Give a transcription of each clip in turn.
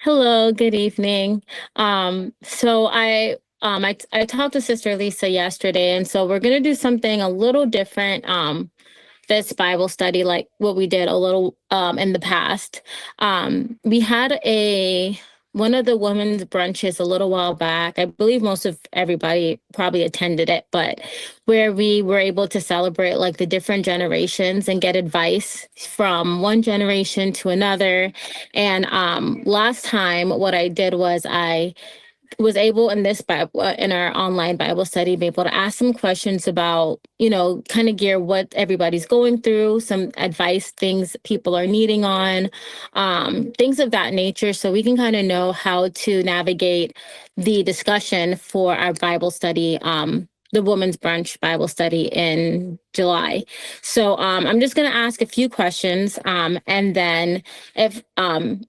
Hello, good evening. I talked to Sister Lisa yesterday, and so we're gonna do something a little different. This Bible study, like what we did a little in the past. We had a one of the women's brunches a little while back. I believe most of everybody probably attended it, but where we were able to celebrate like the different generations and get advice from one generation to another. And last time, what I did was I was able in this Bible in our online Bible study be able to ask some questions about, kind of gear what everybody's going through, some advice, things people are needing on, things of that nature, so we can kind of know how to navigate the discussion for our Bible study, the Women's Brunch Bible study in July. So I'm just going to ask a few questions, and then if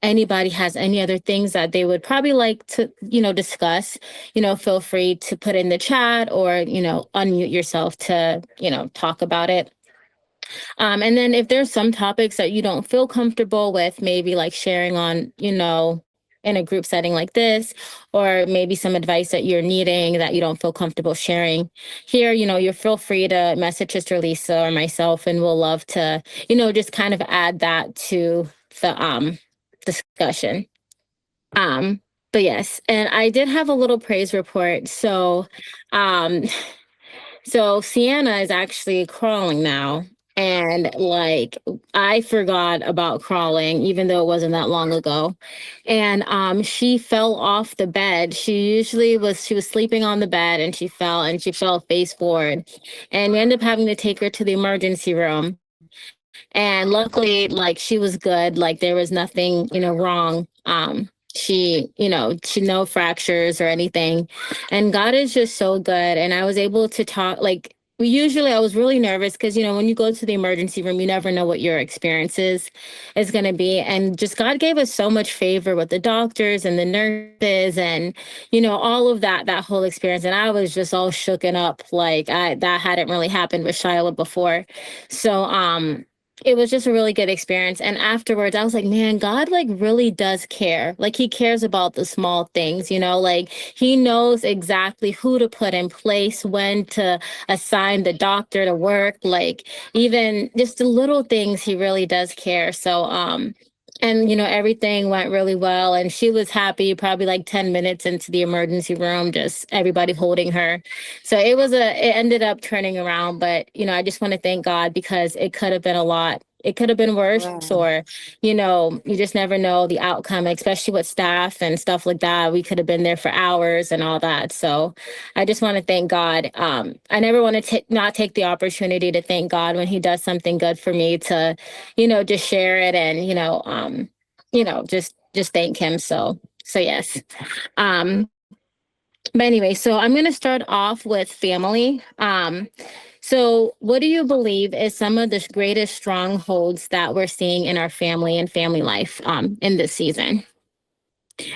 anybody has any other things that they would probably like to, discuss, feel free to put in the chat or, unmute yourself to, talk about it. And then if there's some topics that you don't feel comfortable with, maybe like sharing on, in a group setting like this, or maybe some advice that you're needing that you don't feel comfortable sharing here, you feel free to message Sister Lisa or myself, and we'll love to, just kind of add that to the discussion. Um, but yes, and I did have a little praise report. Um, so Sienna is actually crawling now. And like I forgot about crawling, even though it wasn't that long ago. And she fell off the bed. She was sleeping on the bed and she fell face forward. And we ended up having to take her to the emergency room. And luckily, like she was good, like there was nothing, wrong. She no fractures or anything. And God is just so good. And I was able to talk, like, usually I was really nervous because, when you go to the emergency room, you never know what your experience is going to be. And just God gave us so much favor with the doctors and the nurses and, all of that whole experience. And I was just all shooken up. Like that hadn't really happened with Shiloh before. So, it was just a really good experience. And afterwards, I was like, man, God like really does care. Like he cares about the small things, like he knows exactly who to put in place, when to assign the doctor to work, like even just the little things, he really does care. So, and everything went really well, and she was happy probably like 10 minutes into the emergency room, just everybody holding her. So it ended up turning around, but I just want to thank God because it could have been a lot. It could have been worse, Wow. or, you just never know the outcome, especially with staff and stuff like that. We could have been there for hours and all that. So I just want to thank God. I never want to not take the opportunity to thank God when he does something good for me to, just share it and, just thank him. So yes. Um, but anyway, so I'm going to start off with family. So what do you believe is some of the greatest strongholds that we're seeing in our family and family life in this season?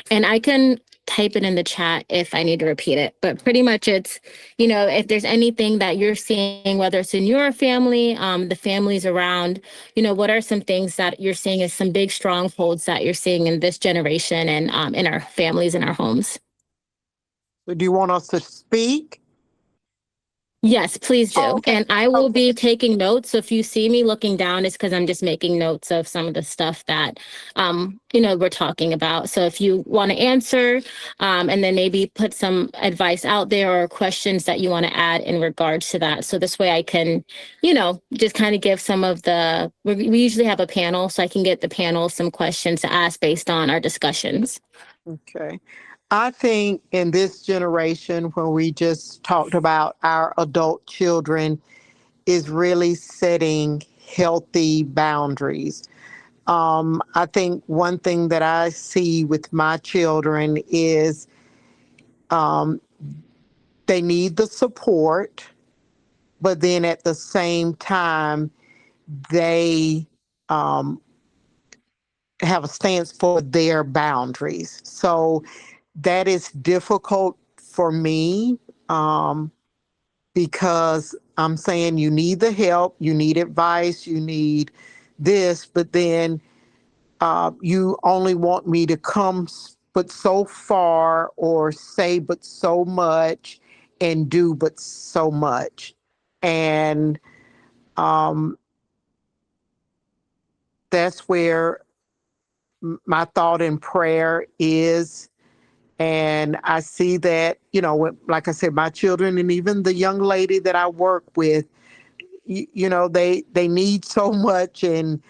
And I can type it in the chat if I need to repeat it, but pretty much it's, if there's anything that you're seeing, whether it's in your family, the families around, what are some things that you're seeing as some big strongholds that you're seeing in this generation and in our families and our homes? So do you want us to speak? Yes, please Oh, do. okay. And I will Okay. be taking notes. So if you see me looking down, it's because I'm just making notes of some of the stuff that, we're talking about. So if you want to answer, and then maybe put some advice out there or questions that you want to add in regards to that. So this way I can, just kind of give some of we usually have a panel, so I can get the panel some questions to ask based on our discussions. Okay. I think in this generation, when we just talked about our adult children, is really setting healthy boundaries. I think one thing that I see with my children is um, they need the support, but then at the same time, they um, have a stance for their boundaries. So that is difficult for me, because I'm saying you need the help, you need advice, you need this, but then you only want me to come but so far, or say but so much, and do but so much. And that's where my thought and prayer is. And I see that, like I said, my children and even the young lady that I work with, they need so much, and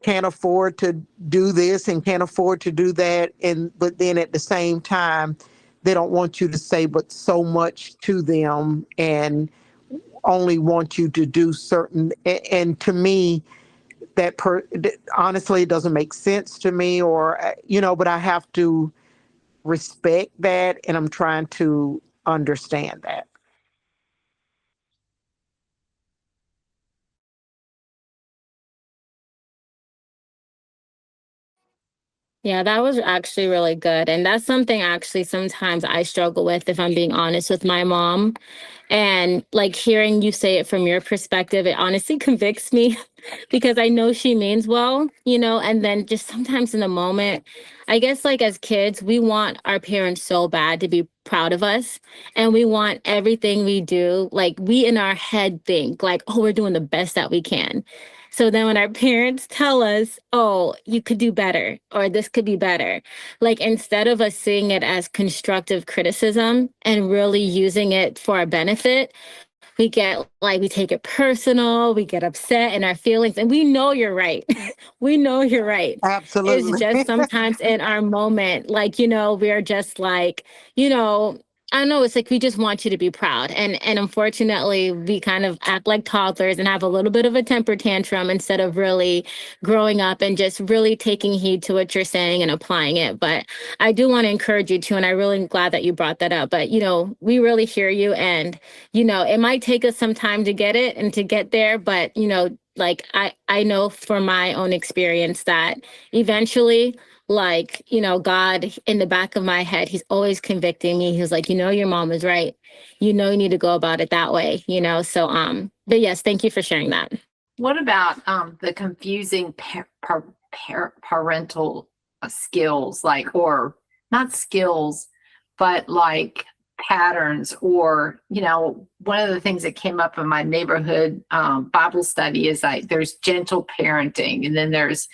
can't afford to do this and can't afford to do that. But then at the same time, they don't want you to say but so much to them, and only want you to do certain. And to me, honestly, it doesn't make sense to me, or but I have to respect that, and I'm trying to understand that. Yeah, that was actually really good. And that's something actually sometimes I struggle with, if I'm being honest, with my mom. And like hearing you say it from your perspective, it honestly convicts me because I know she means well, and then just sometimes in the moment, I guess like as kids, we want our parents so bad to be proud of us. And we want everything we do, like we in our head think like, oh, we're doing the best that we can. So then when our parents tell us, oh, you could do better, or this could be better, like instead of us seeing it as constructive criticism and really using it for our benefit, we get like, we take it personal, we get upset in our feelings, and we know you're right. We know you're right. It's Absolutely. just sometimes in our moment, like, we're just like, you know, I don't know, it's like we just want you to be proud. And unfortunately, we kind of act like toddlers and have a little bit of a temper tantrum instead of really growing up and just really taking heed to what you're saying and applying it. But I do want to encourage you too, and I'm really glad that you brought that up. But we really hear you, and it might take us some time to get it and to get there, but like I know from my own experience that eventually, like, God in the back of my head, he's always convicting me. He's like, your mom was right. You need to go about it that way. So but yes, thank you for sharing that. What about the confusing parental skills, like, or not skills, but like patterns, or one of the things that came up in my neighborhood Bible study is like there's gentle parenting, and then there's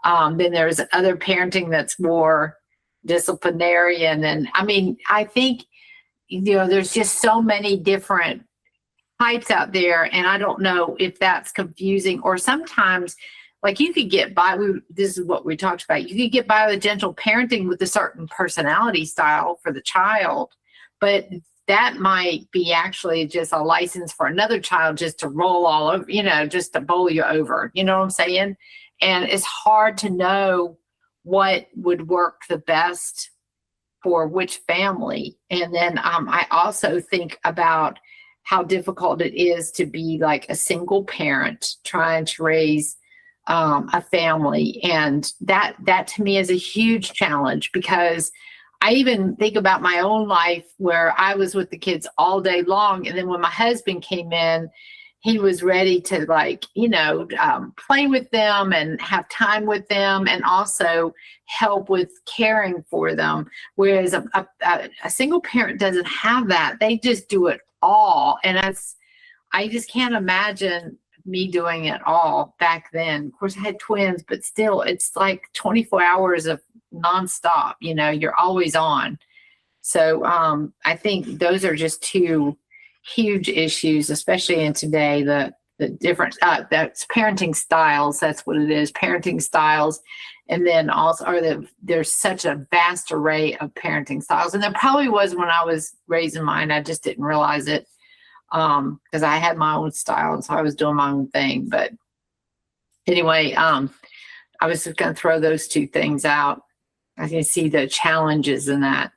other parenting that's more disciplinarian. And I mean, I think there's just so many different types out there, and I don't know if that's confusing, or sometimes like you could get by, this is what we talked about, you could get by with gentle parenting with a certain personality style for the child, but that might be actually just a license for another child just to roll all over, just to bowl you over, you know what I'm saying? And it's hard to know what would work the best for which family. And then I also think about how difficult it is to be like a single parent trying to raise a family. And that to me is a huge challenge, because I even think about my own life where I was with the kids all day long. And then when my husband came in, he was ready to play with them and have time with them, and also help with caring for them. Whereas a single parent doesn't have that. They just do it all. And I just can't imagine me doing it all back then. Of course, I had twins, but still, it's like 24 hours of nonstop, you're always on. So I think those are just two huge issues, especially in today, the different, that's parenting styles. That's what it is, parenting styles. And then also there's such a vast array of parenting styles. And there probably was when I was raising mine, I just didn't realize it, because I had my own style, and so I was doing my own thing. But anyway, I was just going to throw those two things out. I can see the challenges in that.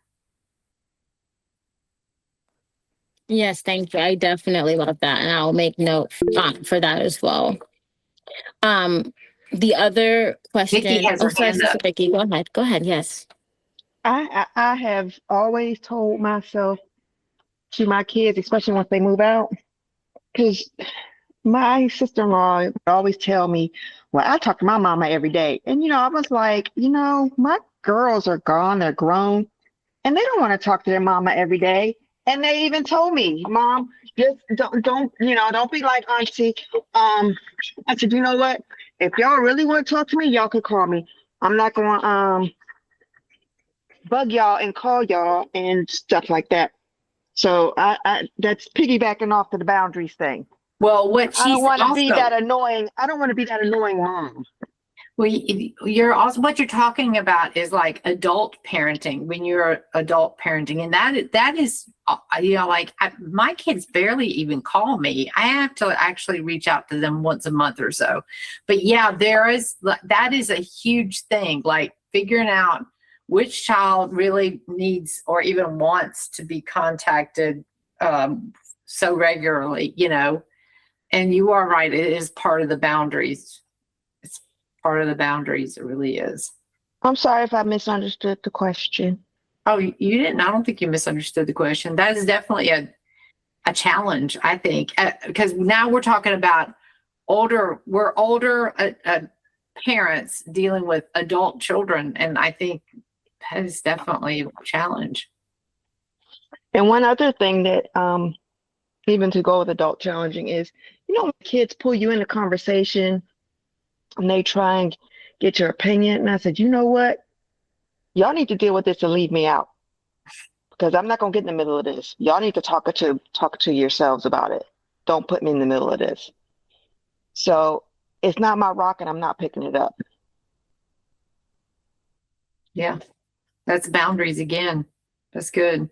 Yes, thank you. I definitely love that, and I'll make note for that as well. The other question. Vicky has her sorry, hand up. Sister Vicky, go ahead. Go ahead. Yes. I have always told myself, to my kids, especially once they move out, because my sister-in-law would always tell me, well, I talk to my mama every day. And, I was like, my girls are gone, they're grown, and they don't want to talk to their mama every day. And they even told me, Mom, just don't be like Auntie. I said, you know what? If y'all really want to talk to me, y'all can call me. I'm not going to bug y'all and call y'all and stuff like that. So I that's piggybacking off to the boundaries thing. Well, what I don't she's want to be also, that annoying. I don't want to be that annoying mom. well, you're also, what you're talking about is like adult parenting, when you're adult parenting. And that is, like my kids barely even call me. I have to actually reach out to them once a month or so. But yeah, that is a huge thing, like figuring out which child really needs or even wants to be contacted so regularly, and you are right. It is part of the boundaries. It's part of the boundaries. It really is. I'm sorry if I misunderstood the question. Oh, you didn't? I don't think you misunderstood the question. That is definitely a challenge, I think, because now we're talking about older parents dealing with adult children. And I think that is definitely a challenge. And one other thing that even to go with adult challenging is, when kids pull you into conversation and they try and get your opinion. And I said, you know what? Y'all need to deal with this and leave me out, because I'm not gonna get in the middle of this. Y'all need to talk to yourselves about it. Don't put me in the middle of this. So it's not my rock and I'm not picking it up. Yeah, that's boundaries again. That's good.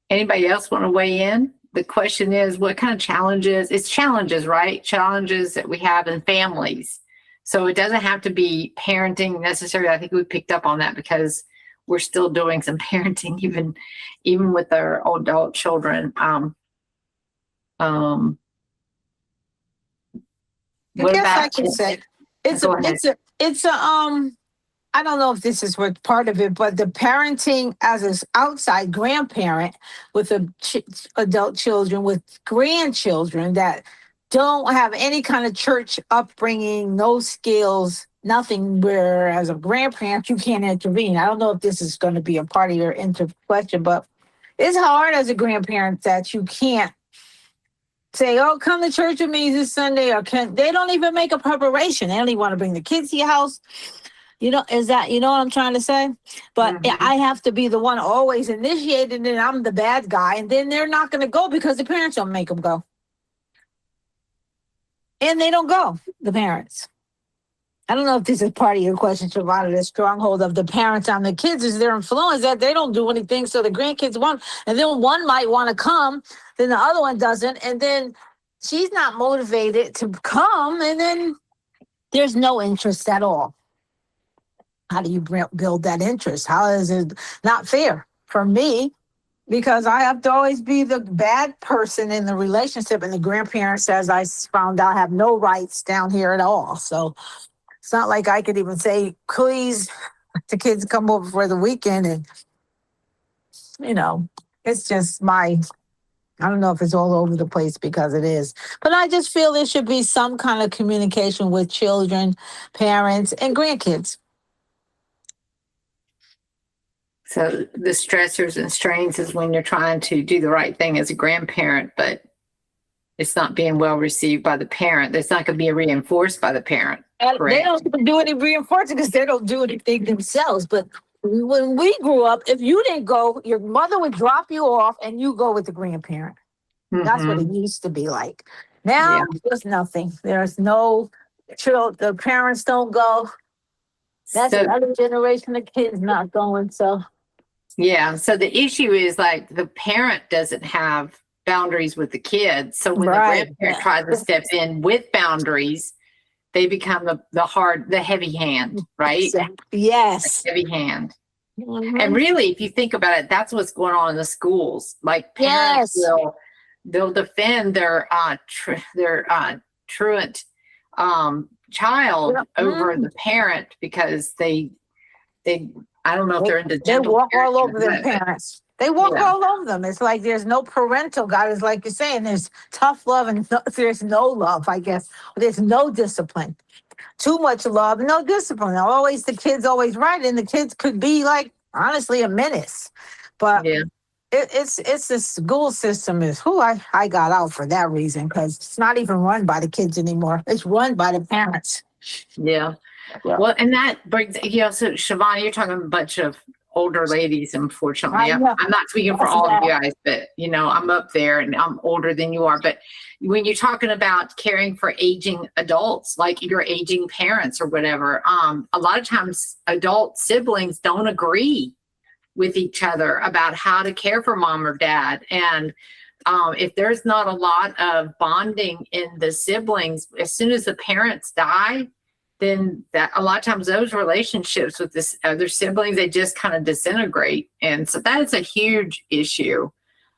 Anybody else want to weigh in? The question is, what kind of challenges? It's challenges, right? Challenges that we have in families. So it doesn't have to be parenting necessarily. I think we picked up on that because we're still doing some parenting, even with our adult children. I What guess I about? can say Go ahead. it's a I don't know if this is what part of it, but the parenting as an outside grandparent with adult children, with grandchildren that don't have any kind of church upbringing, no skills, nothing, where as a grandparent, you can't intervene. I don't know if this is going to be a part of your question, but it's hard as a grandparent that you can't say, oh, come to church with me this Sunday, or they don't even make a preparation. They don't even want to bring the kids to your house. Is that, what I'm trying to say? But I have to be the one always initiating, and I'm the bad guy. And then they're not going to go because the parents don't make them go. And they don't go, the parents. I don't know if this is part of your question, Shavonnah, the stronghold of the parents on the kids is their influence, that they don't do anything. So the grandkids want, and then one might want to come, then the other one doesn't. And then she's not motivated to come. And then there's no interest at all. How do you build that interest? How is it not fair for me? Because I have to always be the bad person in the relationship. And the grandparents, as I found out, have no rights down here at all. So it's not like I could even say, please, the kids come over for the weekend. And, it's just I don't know if it's all over the place, because it is. But I just feel there should be some kind of communication with children, parents, and grandkids. So the stressors and strains is when you're trying to do the right thing as a grandparent, but it's not being well received by the parent. It's not going to be reinforced by the parent. They don't do any reinforcing because they don't do anything themselves. But when we grew up, if you didn't go, your mother would drop you off and you go with the grandparent. That's what it used to be like. Now, there's nothing. There's no the parents don't go. That's another generation of kids not going. So. Yeah. So the issue is like the parent doesn't have boundaries with the kids. So when the grandparent tries to step in with boundaries, they become the heavy hand, right? Yes. The heavy hand. And really, if you think about it, that's what's going on in the schools. Like parents they'll defend their truant child over the parent because they I don't know if they're into they walk all over their parents. They walk Yeah. all over them. It's like there's no parental guidance, like you're saying. There's tough love and there's no love, I guess. There's no discipline. Too much love, no discipline. Always the kids always right, and the kids could be like honestly a menace. But Yeah. it's the school system is who I got out for that reason because it's not even run by the kids anymore. It's run by the parents. Yeah. Yeah. Well, and that brings, so Shavonnah, you're talking a bunch of older ladies, unfortunately. I know. I'm not speaking for That's all of you bad. guys, but I'm up there and I'm older than you are. But when you're talking about caring for aging adults, like your aging parents or whatever, a lot of times adult siblings don't agree with each other about how to care for mom or dad. And if there's not a lot of bonding in the siblings, as soon as the parents die, then that a lot of times those relationships with this other siblings, they just kind of disintegrate. And so that is a huge issue.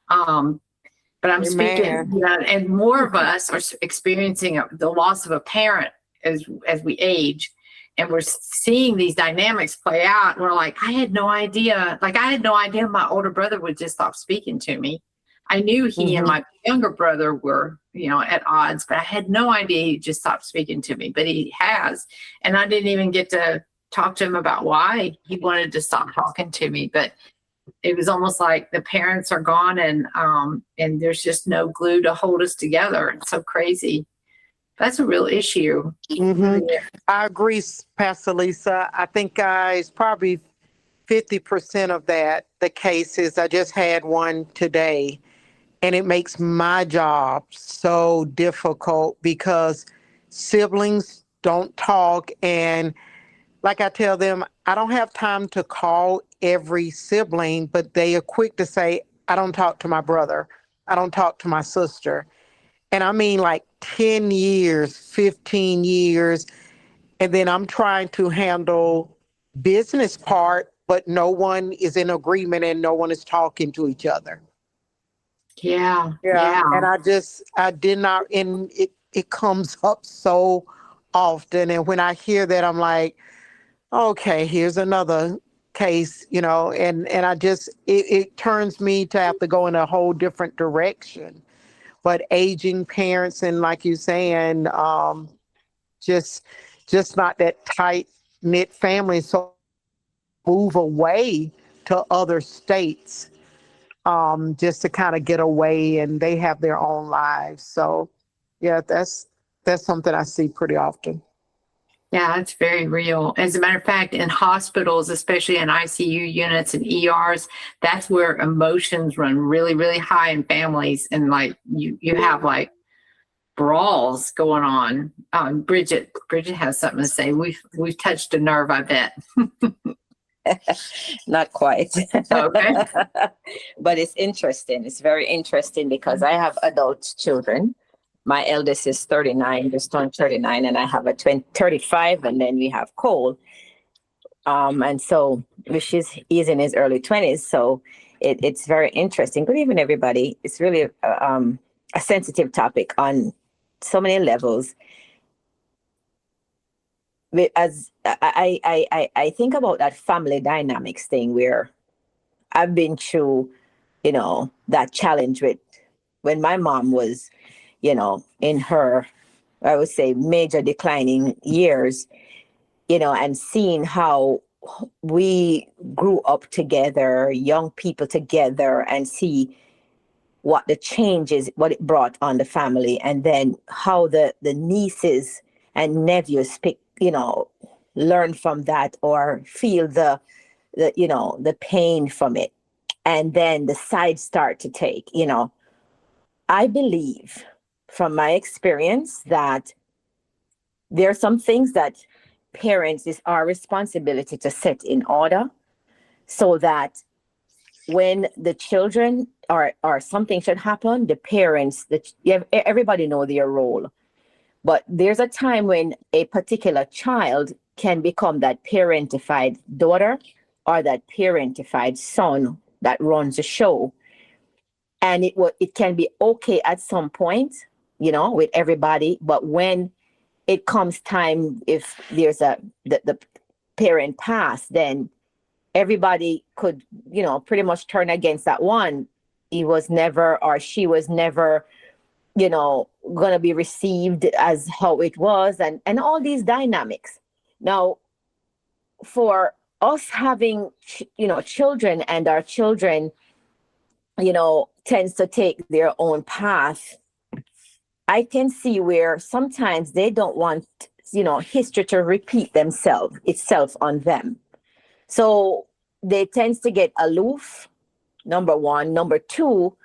But I'm speaking, and more of us are experiencing the loss of a parent as we age. And we're seeing these dynamics play out. And we're like, I had no idea. Like, I had no idea my older brother would just stop speaking to me. I knew he and my younger brother were, at odds, but I had no idea he just stopped speaking to me. But he has. And I didn't even get to talk to him about why he wanted to stop talking to me. But it was almost like the parents are gone and there's just no glue to hold us together. It's so crazy. That's a real issue. I agree, Pastor Lisa. I think, guys, probably 50% of that, the cases, I just had one today, and it makes my job so difficult because siblings don't talk. And like I tell them, I don't have time to call every sibling, but they are quick to say, I don't talk to my brother. I don't talk to my sister. And I mean like 10 years, 15 years. And then I'm trying to handle business part, but no one is in agreement and no one is talking to each other. Yeah. And I did not, and it comes up so often. And when I hear that, I'm like, okay, here's another case, and I just, it turns me to have to go in a whole different direction. But aging parents and like you're saying, just not that tight knit family. So move away to other states, just to kind of get away, and they have their own lives. So yeah, that's something I see pretty often. Yeah, it's very real. As a matter of fact, in hospitals, especially in ICU units and ERs, that's where emotions run really, really high in families. And like you have like brawls going on. Bridget has something to say. We've touched a nerve, I bet. Not quite. Okay. But it's interesting. It's very interesting because I have adult children. My eldest is 39, just turned 39, and I have a 35, and then we have Cole. And so, he's in his early 20s. So it's very interesting. Good evening, everybody. It's really a sensitive topic on so many levels. As I think about that family dynamics thing where I've been through, that challenge with when my mom was, in her, I would say, major declining years, and seeing how we grew up together, young people together, and see what the changes, what it brought on the family, and then how the nieces and nephews learn from that or feel the pain from it, and then the sides start to take. I believe from my experience that there are some things that parents, is our responsibility to set in order so that when the children or something should happen, the parents, everybody know their role. But there's a time when a particular child can become that parentified daughter or that parentified son that runs the show. And it can be okay at some point, with everybody. But when it comes time, if there's the parent pass, then everybody could, pretty much turn against that one. He was never, or she was never, going to be received as how it was, and all these dynamics. Now, for us having, children, and our children, tends to take their own path, I can see where sometimes they don't want, history to repeat itself on them. So they tends to get aloof, number one. Number two,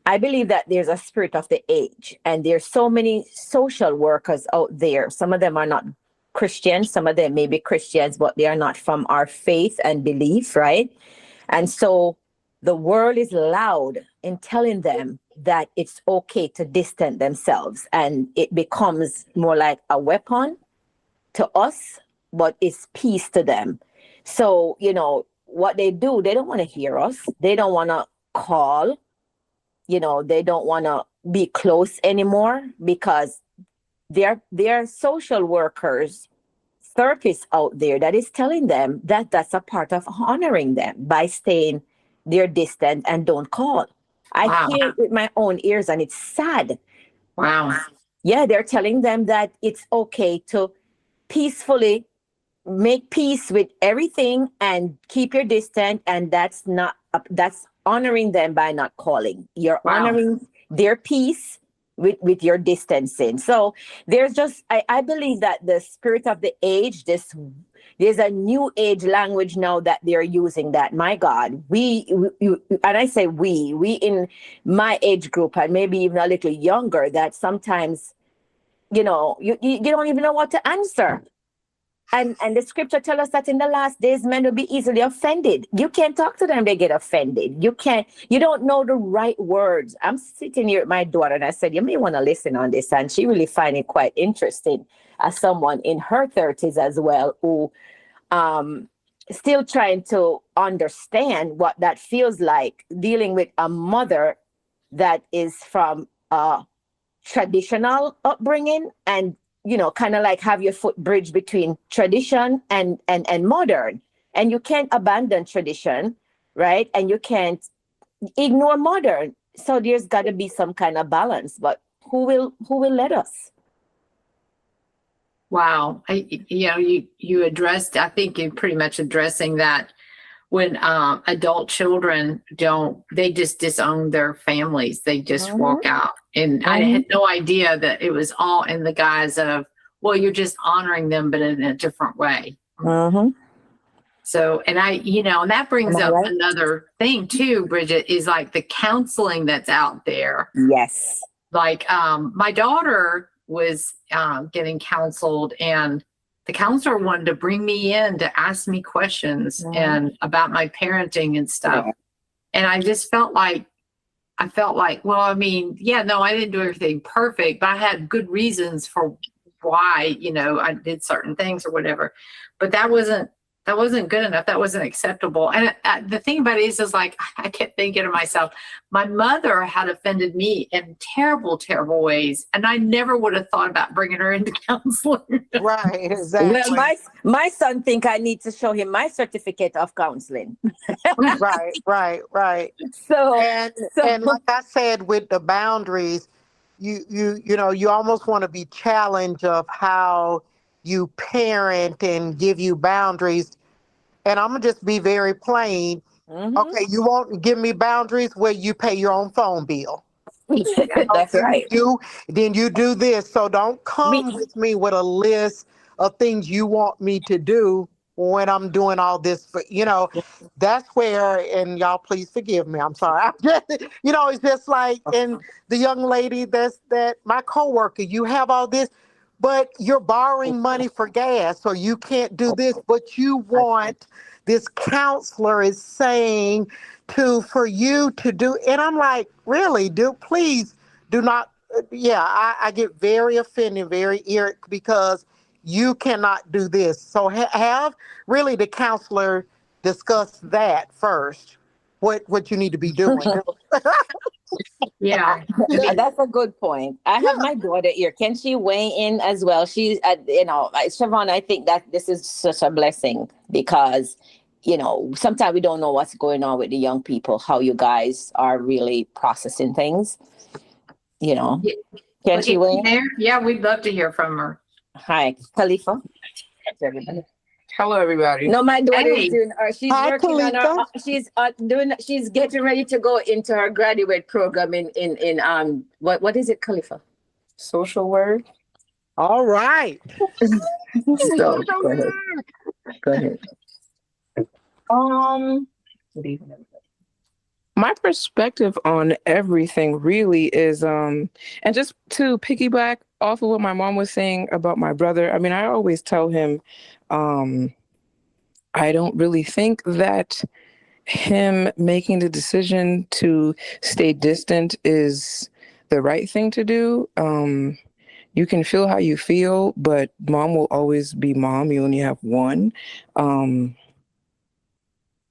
I believe that there's a spirit of the age, and there's so many social workers out there. Some of them are not Christians, some of them may be Christians, but they are not from our faith and belief, right? And so the world is loud in telling them that it's okay to distance themselves, and it becomes more like a weapon to us, but it's peace to them. So, what they do, they don't want to hear us. They don't want to call. They don't want to be close anymore, because there are social workers, therapists out there that is telling them that that's a part of honoring them by staying their distant and don't call. I Wow. hear it with my own ears, and it's sad. Wow. Yeah, they're telling them that it's okay to peacefully make peace with everything and keep your distance, and that's honoring them by not calling. You're Wow. honoring their peace with your distancing. So there's just, I believe that the spirit of the age, there's a new age language now that they're using, that, my God, and I say we in my age group, and maybe even a little younger, that sometimes, you don't even know what to answer. And the scripture tells us that in the last days, men will be easily offended. You can't talk to them, they get offended. You don't know the right words. I'm sitting here with my daughter, and I said, you may want to listen on this. And she really find it quite interesting, as someone in her 30s as well, who still trying to understand what that feels like, dealing with a mother that is from a traditional upbringing, and kind of like have your foot bridge between tradition and modern, and you can't abandon tradition, right? And you can't ignore modern. So there's got to be some kind of balance, but who will let us? Wow. You addressed, I think you're pretty much addressing that, when adult children they just disown their families. They just walk out. And I had no idea that it was all in the guise of, well, you're just honoring them, but in a different way. So, and and that brings up right? another thing too, Bridget, is like the counseling that's out there. Yes. Like my daughter was getting counseled, and the counselor wanted to bring me in to ask me questions and about my parenting and stuff. And I just felt like, well, I mean, yeah, no, I didn't do everything perfect, but I had good reasons for why, I did certain things or whatever. But that wasn't good enough. That wasn't acceptable. And the thing about it is like, I kept thinking to myself, my mother had offended me in terrible, terrible ways. And I never would have thought about bringing her into counseling. Right, exactly. Well, my son think I need to show him my certificate of counseling. Right. So and like I said, with the boundaries, you almost want to be challenged of how you parent and give you boundaries. And I'm gonna just be very plain. Okay, you won't give me boundaries where you pay your own phone bill. That's right. Then you do this. So don't come with me with a list of things you want me to do when I'm doing all this for, that's where, and y'all please forgive me, I'm sorry. I'm just, it's just like, and the young lady that my coworker, you have all this, but you're borrowing money for gas, so you can't do this, but you want, this counselor is saying for you to do, and I'm like, really, please do not, I get very offended, very irritated, because you cannot do this. So have really the counselor discuss that first, what you need to be doing. Yeah. That's a good point. I have my daughter here. Can she weigh in as well? She's, Shavonnah, I think that this is such a blessing, because sometimes we don't know what's going on with the young people, how you guys are really processing things, Yeah. Can she win? Yeah, we'd love to hear from her. Hi, Khalifa. Hello, everybody. No, my daughter Hey. is doing. She's Hi, working on her. Khalifa. She's getting ready to go into her graduate program in what is it, Khalifa? Social work. All right. So go ahead. Go ahead. My perspective on everything really is, and just to piggyback off of what my mom was saying about my brother. I mean, I always tell him, I don't really think that him making the decision to stay distant is the right thing to do. You can feel how you feel, but mom will always be mom. You only have one.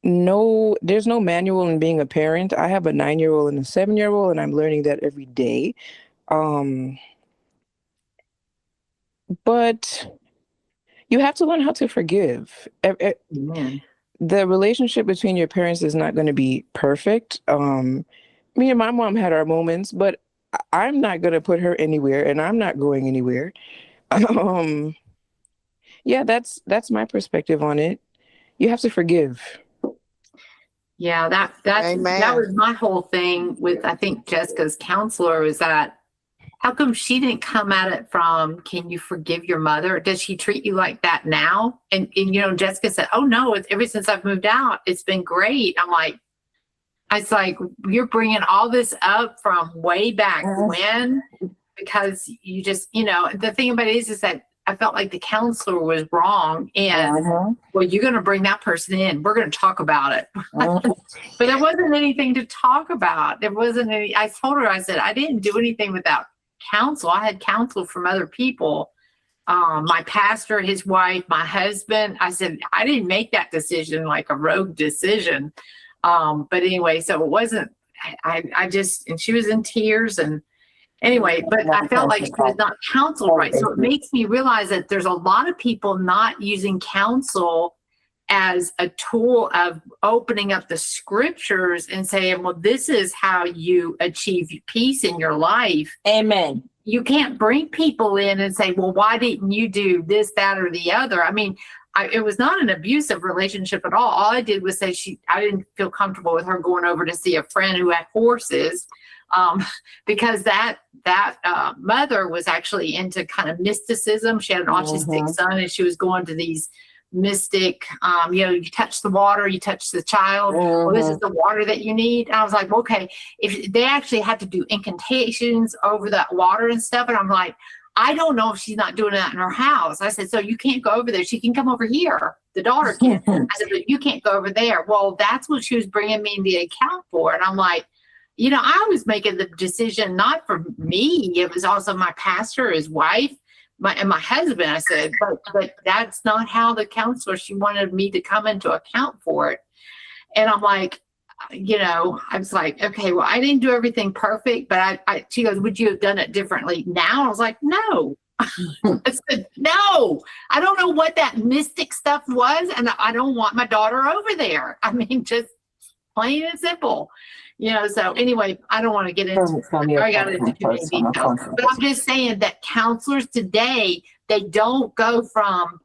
No, there's no manual in being a parent. I have a 9-year-old and a 7-year-old, and I'm learning that every day. But you have to learn how to forgive. The relationship between your parents is not going to be perfect. Me and my mom had our moments, but I'm not going to put her anywhere, and I'm not going anywhere. Yeah, that's my perspective on it. You have to forgive. Yeah, that Amen. was my whole thing with, I think, Jessica's counselor, was that how come she didn't come at it from, can you forgive your mother? Does she treat you like that now? And Jessica said, oh no, it's ever since I've moved out, it's been great. It's like, you're bringing all this up from way back when, because you just, the thing about it is that I felt like the counselor was wrong, and well, you're going to bring that person in. We're going to talk about it. But there wasn't anything to talk about. There wasn't any. I told her, I said, I didn't do anything without counsel. I had counsel from other people. My pastor, his wife, my husband. I said, I didn't make that decision like a rogue decision. But anyway, so it wasn't, I just, and she was in tears, and anyway, but I felt like she was not counseled right. So it makes me realize that there's a lot of people not using counsel as a tool of opening up the scriptures and saying, well, this is how you achieve peace in your life. Amen. You can't bring people in and say, well, why didn't you do this, that, or the other? I mean, it was not an abusive relationship at all. All I did was say I didn't feel comfortable with her going over to see a friend who had horses. Because that mother was actually into kind of mysticism. She had an autistic son, and she was going to these mystic, you touch the water, you touch the child. Well, this is the water that you need. And I was like, okay, if they actually had to do incantations over that water and stuff. And I'm like, I don't know if she's not doing that in her house. I said, so you can't go over there. She can come over here. The daughter can. I said, but you can't go over there. Well, that's what she was bringing me the account for. And I'm like, I was making the decision not for me. It was also my pastor, his wife, and my husband. I said, but that's not how the counselor, she wanted me to come into account for it. And I'm like, I was like, okay, well, I didn't do everything perfect, but she goes, would you have done it differently now? I was like, no. I said, no, I don't know what that mystic stuff was. And I don't want my daughter over there. I mean, just plain and simple. So anyway, I don't want to get into I got into too many details. But I'm just saying that counselors today, they don't go from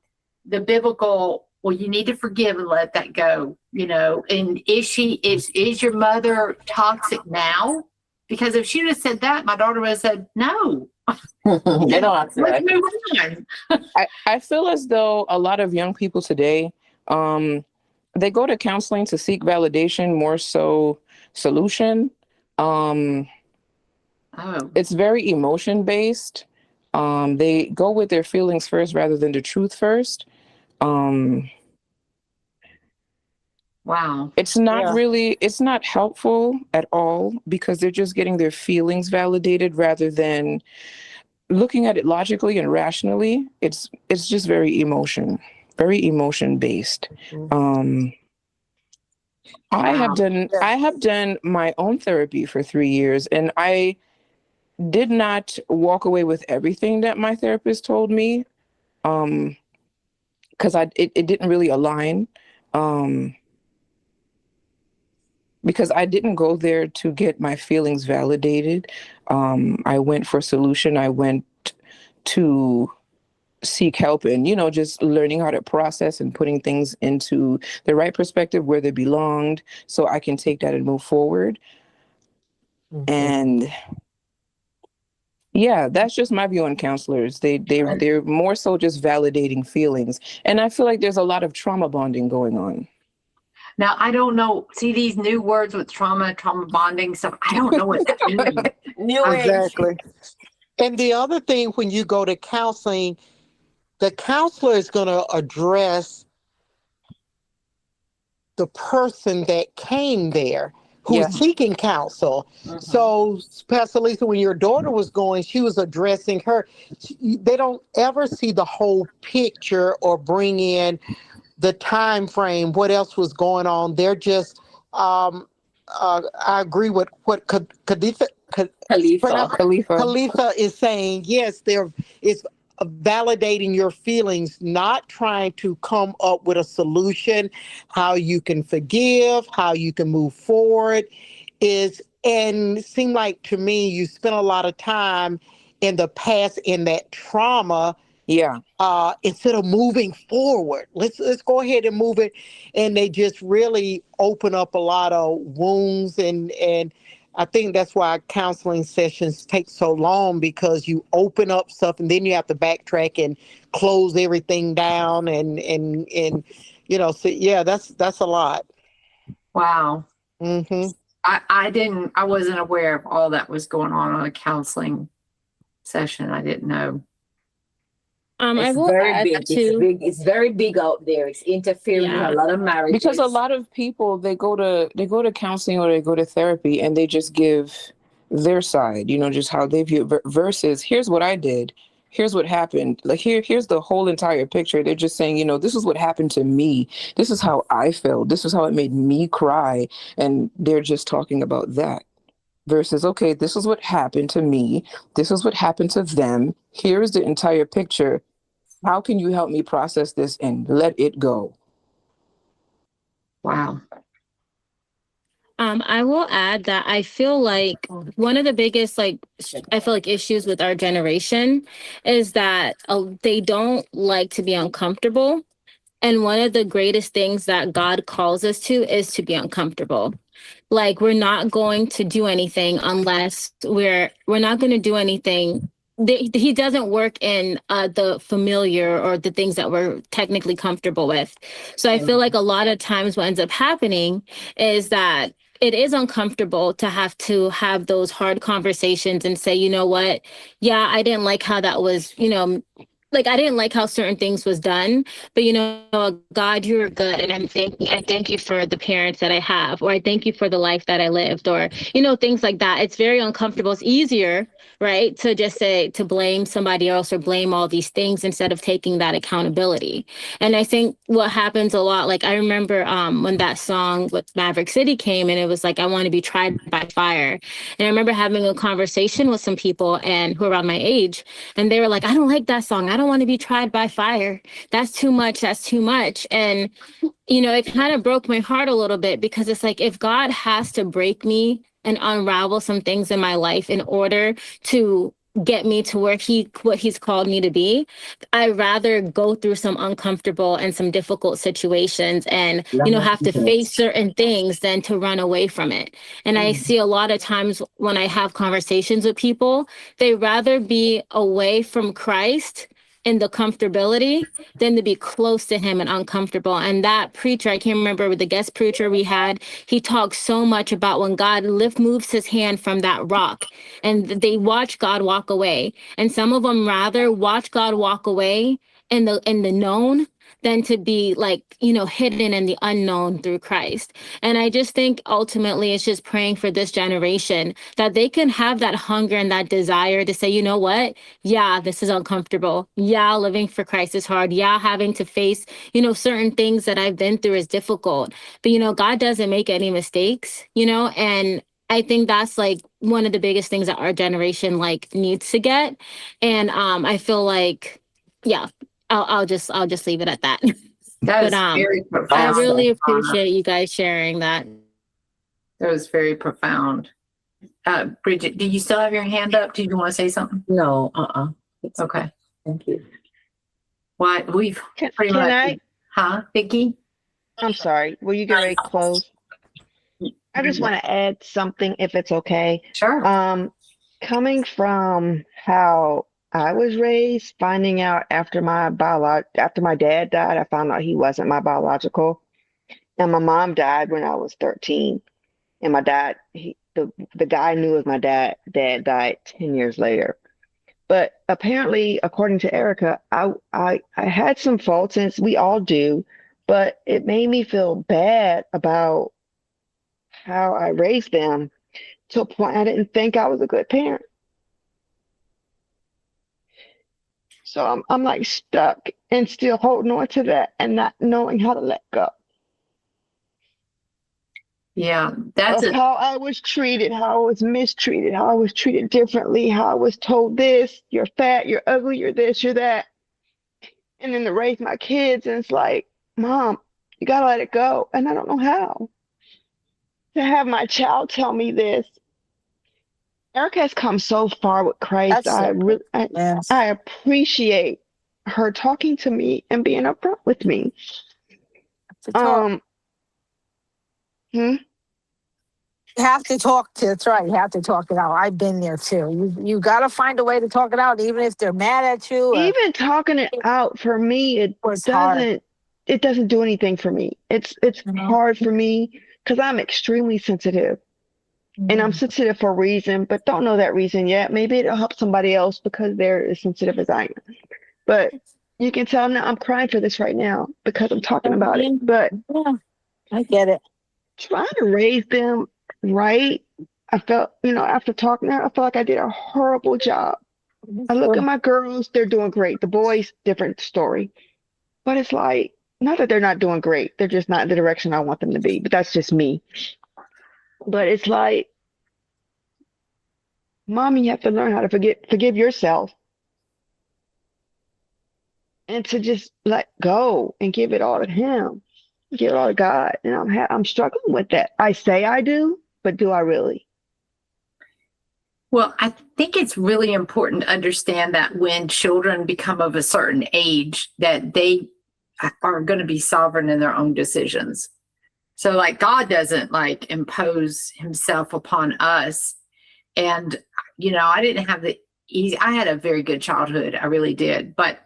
the biblical, well, you need to forgive and let that go, and is your mother toxic now? Because if she would have said that, my daughter would have said, no. They don't answer Let's that. move on. I feel as though a lot of young people today, they go to counseling to seek validation more so solution. It's very emotion based. They go with their feelings first rather than the truth first. Wow. It's not helpful at all, because they're just getting their feelings validated rather than looking at it logically and rationally. It's just very emotion based. I have done my own therapy for 3 years, and I did not walk away with everything that my therapist told me, because it didn't really align. because I didn't go there to get my feelings validated. I went for solution. I went to seek help and, just learning how to process and putting things into the right perspective where they belonged so I can take that and move forward. And yeah, that's just my view on counselors. They're more so just validating feelings. And I feel like there's a lot of trauma bonding going on. Now, I don't know. See these new words with trauma bonding stuff. I don't know what that means. New age. Exactly. And the other thing, when you go to counseling, the counselor is going to address the person that came there who's seeking counsel. So, Pastor Lisa, when your daughter was going, she was addressing her. They don't ever see the whole picture or bring in the time frame, what else was going on. They're just, I agree with what Khalifa is saying. Yes, it's validating your feelings, not trying to come up with a solution, how you can forgive, how you can move forward. And it seemed like to me, you spent a lot of time in the past in that trauma. Yeah. Instead of moving forward, let's go ahead and move it. And they just really open up a lot of wounds, and I think that's why counseling sessions take so long, because you open up stuff and then you have to backtrack and close everything down and so yeah, that's a lot. Wow. Mm-hmm. I wasn't aware of all that was going on a counseling session. I didn't know. I It's will very add big. too. It's very big out there. It's interfering with a lot of marriages. Because a lot of people, they go to counseling or they go to therapy and they just give their side, just how they view it, versus here's what I did. Here's what happened. Like here's the whole entire picture. They're just saying, this is what happened to me. This is how I felt. This is how it made me cry. And they're just talking about that. Versus, okay, this is what happened to me. This is what happened to them. Here's the entire picture. How can you help me process this and let it go? Wow. I will add that I feel like one of the biggest, issues with our generation is that they don't like to be uncomfortable. And one of the greatest things that God calls us to is to be uncomfortable. Like, we're not going to do anything unless we're not going to do anything. He doesn't work in the familiar or the things that we're technically comfortable with. So I feel like a lot of times what ends up happening is that it is uncomfortable to have those hard conversations and say, you know what? Yeah, I didn't like how that was, I didn't like how certain things was done, but God, you're good. And I thank you for the parents that I have, or I thank you for the life that I lived, or, things like that. It's very uncomfortable. It's easier, right, to just to blame somebody else or blame all these things instead of taking that accountability. And I think what happens a lot, like I remember when that song with Maverick City came, and it was like, I want to be tried by fire. And I remember having a conversation with some people and who are around my age, and they were like, I don't like that song. I don't want to be tried by fire. That's too much. That's too much. And, it kind of broke my heart a little bit, because it's like, if God has to break me and unravel some things in my life in order to get me to where what he's called me to be, I'd rather go through some uncomfortable and some difficult situations and, have to face certain things than to run away from it. And I see a lot of times when I have conversations with people, they rather be away from Christ in the comfortability than to be close to him and uncomfortable. And that preacher, I can't remember, the guest preacher we had, he talked so much about when God moves his hand from that rock and they watch God walk away. And some of them rather watch God walk away in the known than to be hidden in the unknown through Christ. And I just think ultimately it's just praying for this generation that they can have that hunger and that desire to say, you know what? Yeah, this is uncomfortable. Yeah, living for Christ is hard. Yeah, having to face, certain things that I've been through is difficult. But, God doesn't make any mistakes, and I think that's one of the biggest things that our generation needs to get. And I feel like, yeah, I'll just leave it at that. That But is very I profound. really appreciate you guys sharing that. That was very profound. Bridget, do you still have your hand up? Do you want to say something? No, It's okay. thank you. Well, we've pretty Can much. I? Huh, Vicki? I'm sorry. Will you get ready to close? I just want to add something, if it's okay. Sure. Coming from how I was raised, finding out after my dad died, I found out he wasn't my biological, and my mom died when I was 13, and my dad, the guy I knew as my dad died 10 years later. But apparently, according to Erica, I had some faults, and we all do, but it made me feel bad about how I raised them to a point I didn't think I was a good parent. So I'm like stuck and still holding on to that and not knowing how to let go Yeah, that's of how I was treated, how I was mistreated, how I was treated differently, how I was told this, you're fat, you're ugly, you're this, you're that. And then to raise my kids, and it's like, Mom, you gotta let it go. And I don't know how. To have my child tell me this. Erica has come so far with Christ. That's so good. Yes. I appreciate her talking to me and being upfront with me. To talk. You have to talk to, that's right. You have to talk it out. I've been there too. You got to find a way to talk it out, even if they're mad at you. Even talking it out for me, it doesn't do anything for me. It's hard for me because I'm extremely sensitive. And I'm sensitive for a reason, but don't know that reason yet. Maybe it'll help somebody else because they're as sensitive as I am. But you can tell now I'm crying for this right now because I'm talking about it. But yeah, I get it. Trying to raise them right, I felt, after talking to her, I felt like I did a horrible job. I look at my girls, they're doing great. The boys, different story. But it's like, not that they're not doing great. They're just not in the direction I want them to be. But that's just me. But it's like, Mom, you have to learn how to forgive yourself. And to just let go and give it all to him. Give it all to God. And I'm struggling with that. I say I do, but do I really? Well, I think it's really important to understand that when children become of a certain age, that they are going to be sovereign in their own decisions. So like God doesn't like impose himself upon us. And, I didn't have I had a very good childhood. I really did. But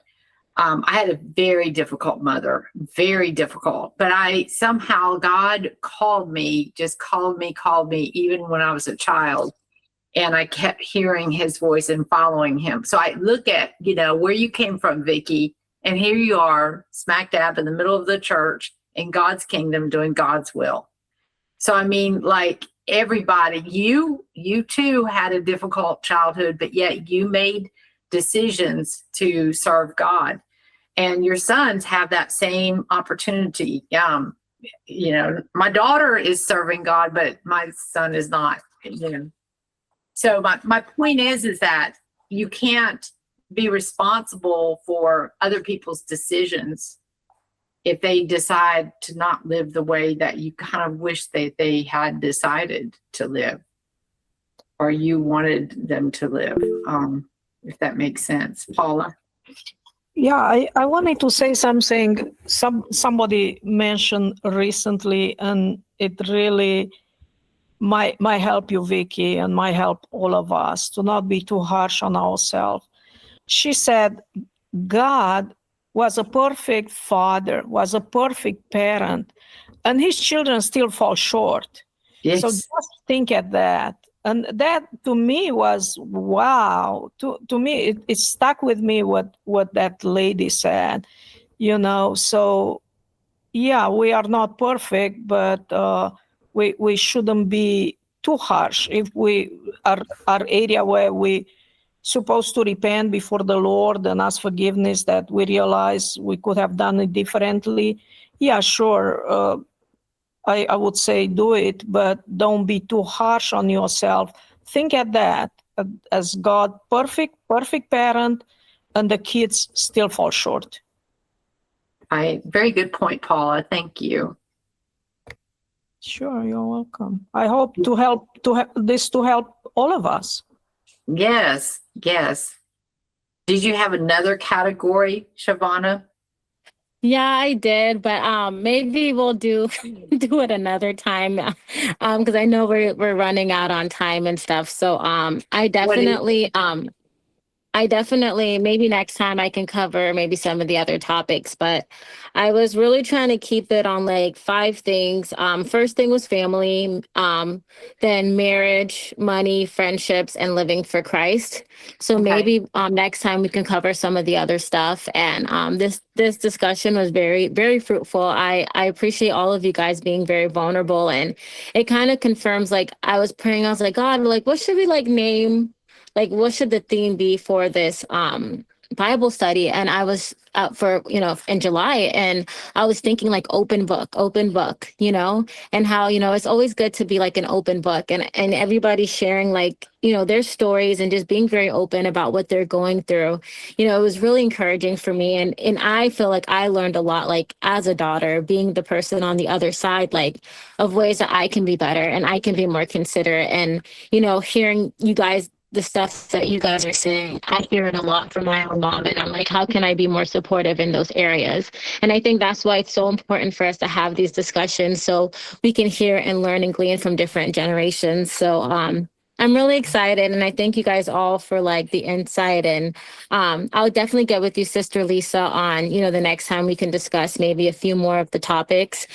I had a very difficult mother, very difficult. But God called me, even when I was a child. And I kept hearing his voice and following him. So I look at, where you came from, Vicki, and here you are smack dab in the middle of the church in God's kingdom doing God's will. So, I mean, like everybody, you too had a difficult childhood, but yet you made decisions to serve God. And your sons have that same opportunity. My daughter is serving God, but my son is not, So my point is that you can't be responsible for other people's decisions if they decide to not live the way that you kind of wish they had decided to live, or you wanted them to live, if that makes sense. Paula? Yeah, I wanted to say something. Somebody mentioned recently, and it really might help you, Vicki, and might help all of us to not be too harsh on ourselves. She said, God was a perfect father, was a perfect parent, and his children still fall short. Yes. So just think at that. And that to me was, wow. To me, it stuck with me what that lady said, So, yeah, we are not perfect, but we shouldn't be too harsh. If we are area where we supposed to repent before the Lord and ask forgiveness, that we realize we could have done it differently. Yeah, sure. I would say do it, but don't be too harsh on yourself. Think at that as God, perfect parent, and the kids still fall short. Very good point, Paula. Thank you. Sure, you're welcome. I hope to help all of us. Yes, yes. Did you have another category, Shavonnah? Yeah, I did, but maybe we'll do do it another time. Because I know we're running out on time and stuff. So I definitely, maybe next time I can cover maybe some of the other topics, but I was really trying to keep it on like 5 things. First thing was family, then marriage, money, friendships, and living for Christ. So Okay. maybe next time we can cover some of the other stuff. And this discussion was very, very fruitful. I appreciate all of you guys being very vulnerable, and it kind of confirms, like, I was praying, I was like, God, like, what should we like name? Like, what should the theme be for this Bible study? And I was out for, in July, and I was thinking like open book, and how, it's always good to be like an open book, and everybody sharing like, their stories and just being very open about what they're going through. It was really encouraging for me. And I feel like I learned a lot, like as a daughter, being the person on the other side, like of ways that I can be better and I can be more considerate. And, hearing you guys, the stuff that you guys are saying, I hear it a lot from my own mom. And I'm like, how can I be more supportive in those areas? And I think that's why it's so important for us to have these discussions, so we can hear and learn and glean from different generations. So I'm really excited, and I thank you guys all for like the insight. And I'll definitely get with you, Sister Lisa, on, the next time we can discuss maybe a few more of the topics.